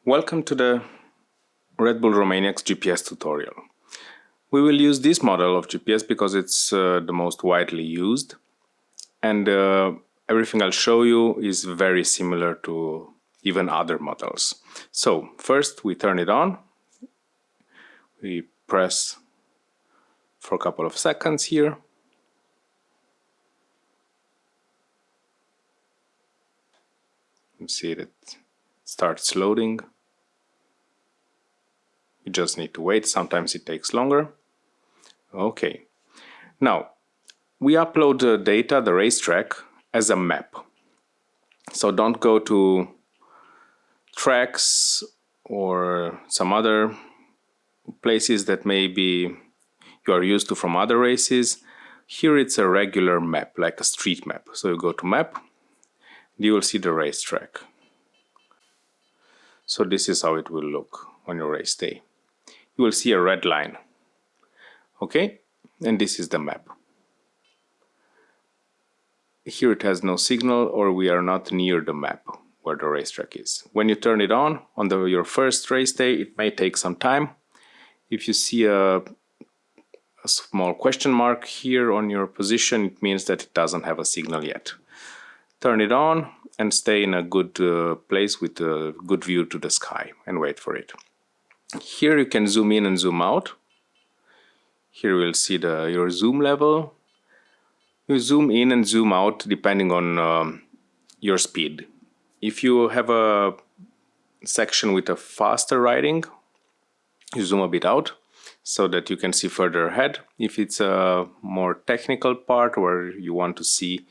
Welcome to the Red Bull Romaniacs GPS tutorial. We will use this model of GPS because it's the most widely used, and everything I'll show you is very similar to even other models. So first we turn it on, we press for a couple of seconds here. You see that it starts loading. You just need to wait, sometimes it takes longer. Okay, now we upload the data, the racetrack, as a map. So don't go to tracks or some other places that maybe you are used to from other races. Here it's a regular map, like a street map. So you go to map, you will see the racetrack. So this is how it will look on your race day. You will see a red line. Okay, and this is the map. Here it has no signal, or we are not near the map where the racetrack is. When you turn it on your first race day, it may take some time. If you see a small question mark here on your position, it means that it doesn't have a signal yet. Turn it on and stay in a good place with a good view to the sky and wait for it. Here you can zoom in and zoom out. Here we'll see your zoom level. You zoom in and zoom out depending on your speed. If you have a section with a faster riding, you zoom a bit out so that you can see further ahead. If it's a more technical part where you want to see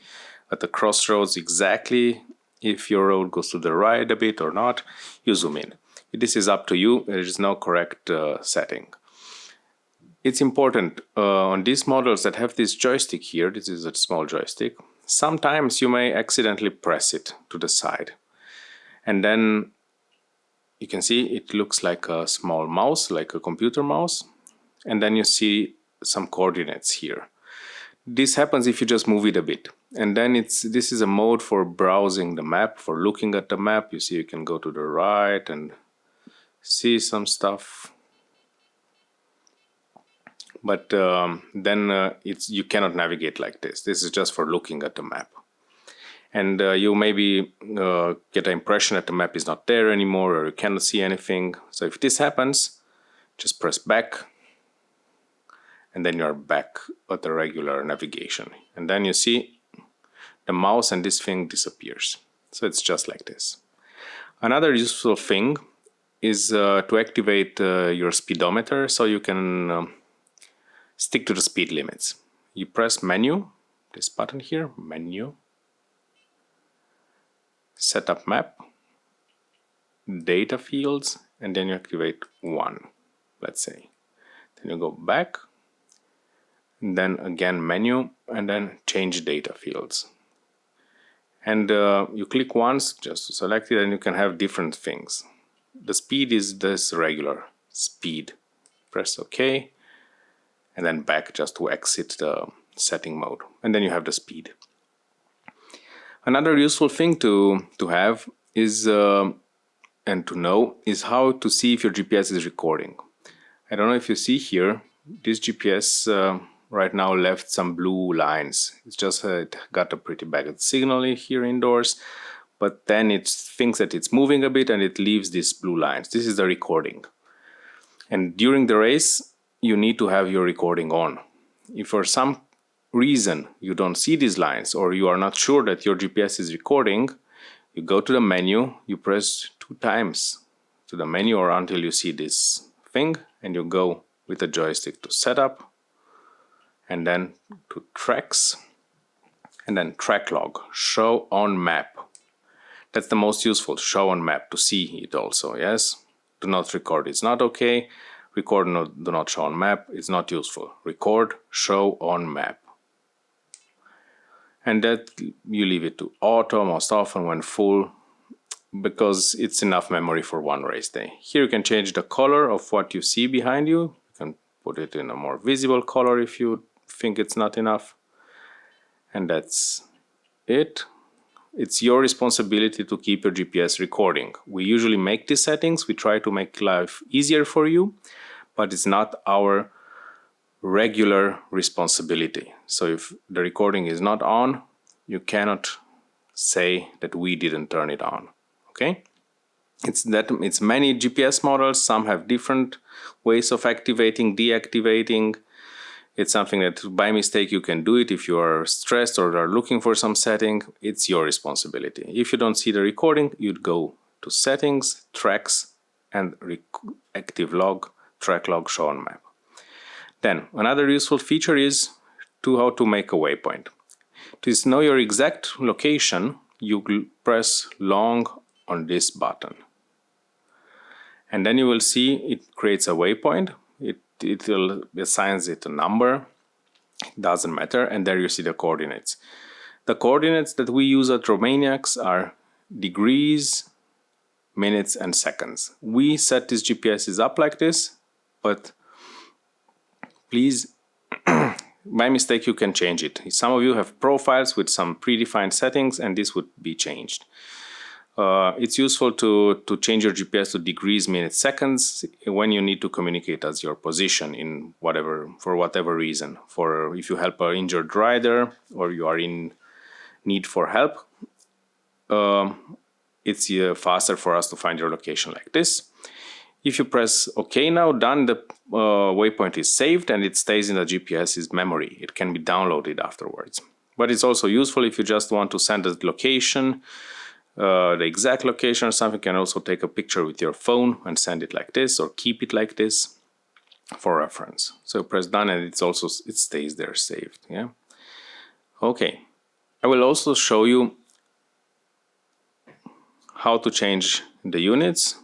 at the crossroads exactly if your road goes to the right a bit or not, you zoom in. This is up to you. There is no correct setting. It's important on these models that have this joystick here, this is a small joystick, sometimes you may accidentally press it to the side. And then you can see it looks like a small mouse, like a computer mouse. And then you see some coordinates here. This happens if you just move it a bit. And then this is a mode for browsing the map, for looking at the map. You see you can go to the right and see some stuff. But then you cannot navigate like this. This is just for looking at the map. And you maybe get an impression that the map is not there anymore, or you cannot see anything. So if this happens, just press back, and then you're back at the regular navigation. And then you see the mouse and this thing disappears. So it's just like this. Another useful thing is to activate your speedometer so you can stick to the speed limits. You press menu, this button here, menu, set up map, data fields, and then you activate 1, let's say. Then you go back, and then again menu, and then change data fields. And you click once just to select it, and you can have different things. The speed is this regular speed. Press OK, and then back just to exit the setting mode. And then you have the speed. Another useful thing to have is, and to know, is how to see if your GPS is recording. I don't know if you see here, this GPS right now left some blue lines. It's just it got a pretty bad signal here indoors. But then it thinks that it's moving a bit and it leaves these blue lines. This is the recording. And during the race, you need to have your recording on. If for some reason you don't see these lines, or you are not sure that your GPS is recording, you go to the menu, you press 2 times to the menu or until you see this thing, and you go with the joystick to setup, and then to tracks, and then track log, show on map. That's the most useful, show on map, to see it also, yes? Do not record, it's not okay. Record, do not show on map, it's not useful. Record, show on map. And that you leave it to auto most often when full, because it's enough memory for one race day. Here you can change the color of what you see behind you. You can put it in a more visible color if you think it's not enough. And that's it. it's your responsibility to keep your GPS recording. We usually make these settings. We try to make life easier for you, but it's not our regular responsibility. So if the recording is not on, you cannot say that we didn't turn it on. Okay? It's many GPS models. Some have different ways of activating, deactivating. It's something that by mistake you can do it if you are stressed or are looking for some setting. It's your responsibility. If you don't see the recording, you'd go to settings, tracks, and active log, track log, show on map. Then another useful feature is how to make a waypoint. To know your exact location, you press long on this button. And then you will see it creates a waypoint. It will assigns it a number. It doesn't matter. And there you see the coordinates. The coordinates that we use at Romaniacs are degrees, minutes, and seconds. We set these GPSs up like this, but please, by mistake, you can change it. Some of you have profiles with some predefined settings, and this would be changed. It's useful to change your GPS to degrees, minutes, seconds when you need to communicate as your position in for whatever reason. For if you help an injured rider or you are in need for help, it's faster for us to find your location like this. If you press OK now, done, the waypoint is saved and it stays in the GPS's memory. It can be downloaded afterwards. But it's also useful if you just want to send a location, the exact location or something. You can also take a picture with your phone and send it like this or keep it like this for reference. So press done and it stays there saved. Yeah. Okay. I will also show you how to change the units.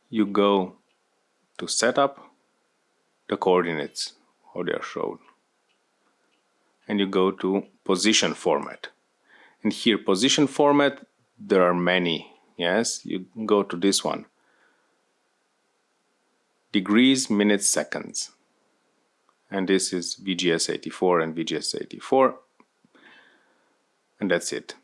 You go to setup, the coordinates, how they are shown. And you go to position format. And here, position format, there are many. Yes, you go to this one. Degrees, minutes, seconds. And this is VGS 84 and VGS 84. And that's it.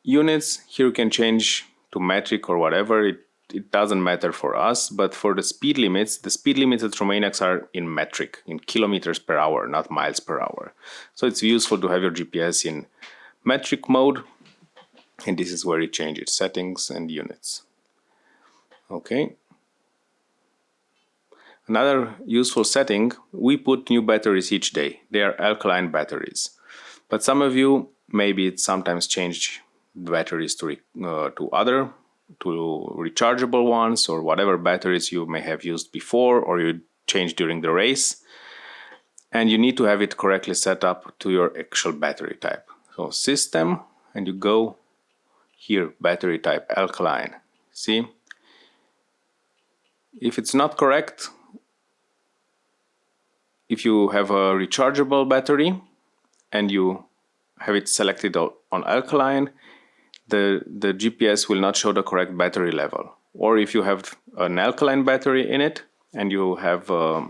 Units, here you can change to metric or whatever. It doesn't matter for us, but for the speed limits at Romaniacs are in metric, in kilometers per hour, not miles per hour. So it's useful to have your GPS in metric mode, and this is where you change its settings and units. Okay. Another useful setting, we put new batteries each day. They are alkaline batteries. But some of you, maybe it sometimes change batteries to rechargeable ones or whatever batteries you may have used before or you changed during the race, and you need to have it correctly set up to your actual battery type. So system, and you go here, battery type alkaline. See, if it's not correct, if you have a rechargeable battery and you have it selected on alkaline, the GPS will not show the correct battery level. Or if you have an alkaline battery in it and you have a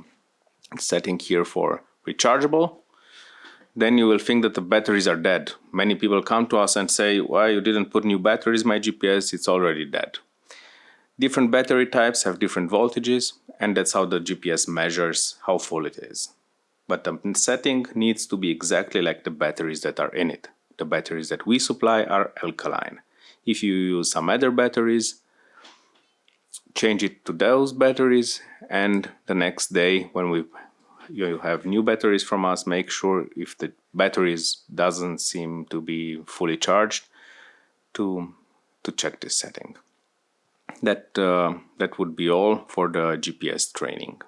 setting here for rechargeable, then you will think that the batteries are dead. Many people come to us and say, why you didn't put new batteries, my GPS, it's already dead. Different battery types have different voltages, and that's how the GPS measures how full it is. But the setting needs to be exactly like the batteries that are in it. The batteries that we supply are alkaline. If you use some other batteries, change it to those batteries, and the next day when you have new batteries from us, make sure if the batteries doesn't seem to be fully charged to check this setting. That would be all for the GPS training.